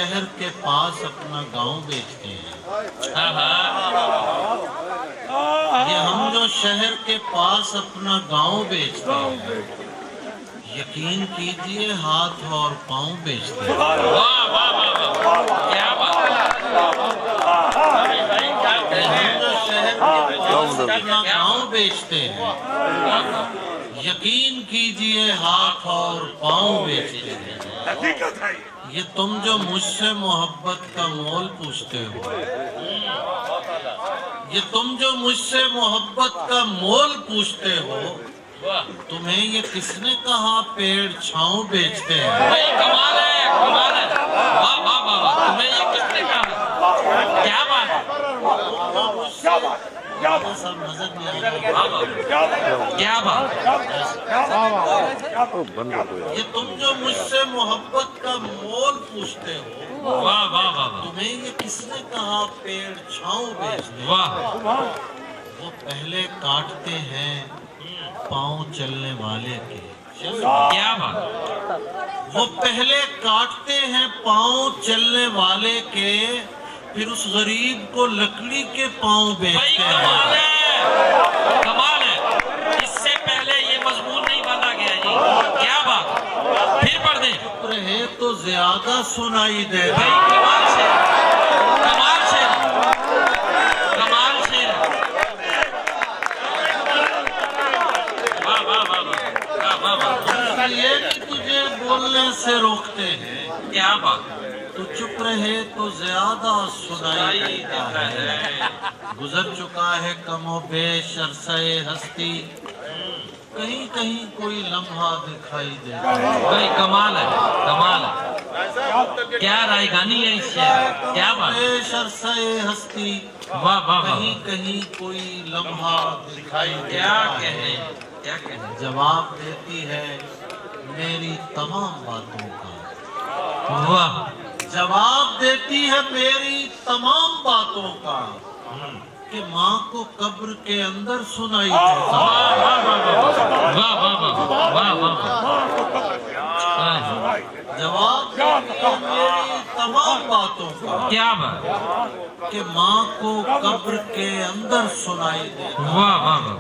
شہر کے پاس اپنا گاؤں بیچتے ہیں، یہ ہم جو شہر کے پاس اپنا گاؤں بیچتے ہیں، یقین کیجئے ہاتھ اور پاؤں بیچتے ہیں۔ کیا بات ہم جو شہر کے پاس اپنا گاؤں بیچتے ہیں، یقین کیجئے ہاتھ اور پاؤں بیچتے ہیں۔ یہ تم جو مجھ سے محبت کا مول پوچھتے ہو، یہ تم جو مجھ سے محبت کا مول پوچھتے ہو، تمہیں یہ کس نے کہا پیڑ چھاؤں بیچتے ہیں؟ بھائی کمال ہے، کمال ہے، واہ واہ واہ واہ، تمہیں یہ کس نے کہا؟ کیا بات ہے؟ سب نظر نہیں آ رہا۔ کیا بات ہے؟ یہ تم جو مجھ سے محبت کا مول پوچھتے ہو، واہ واہ واہ تمہیں یہ کس نے کہا پیڑ چھاؤں بیچتے ہیں؟ واہ، وہ پہلے کاٹتے ہیں پاؤں چلنے والے کے، کیا بات؟ وہ پہلے کاٹتے ہیں پاؤں چلنے والے کے، پھر اس غریب کو لکڑی کے پاؤں بھائی بیچتے کمال ہیں۔ ہے، کمال ہے، اس سے پہلے یہ مضمون نہیں باندھا گیا جی، کیا بات؟ پھر پڑھ دیں۔ رہے تو زیادہ سنائی دے بھائی کمال سے، کمال سے، کمال سے، واہ واہ واہ واہ واہ واہ، یہ کہ تجھے بولنے سے روکتے ہیں، کیا بات؟ تو چپ رہے تو زیادہ سنائی دیتا ہے۔ گزر چکا ہے کم و بیش عرصہ ہستی، کہیں کہیں کوئی لمحہ دکھائی دیتا ہے۔ بھائی کمال ہے، کمال ہے، کیا رائے گانی ہے اس شعر، کیا بات؟ بیش عرصہ ہستی، واہ واہ واہ، کہیں کہیں کوئی لمحہ دکھائی کیا دیتا ہے۔ کہنے، کیا کہنے، جواب دیتی ہے میری تمام باتوں کا، واہ، جواب دیتی ہے میری تمام باتوں کا، کہ ماں کو قبر کے اندر سنائی دیتا ہے۔ واہ واہ واہ واہ واہ واہ، جواب دیتی ہے میری تمام باتوں کا، کیا بات؟ کہ ماں کو قبر کے اندر سنائی دیتا ہے۔ واہ واہ واہ،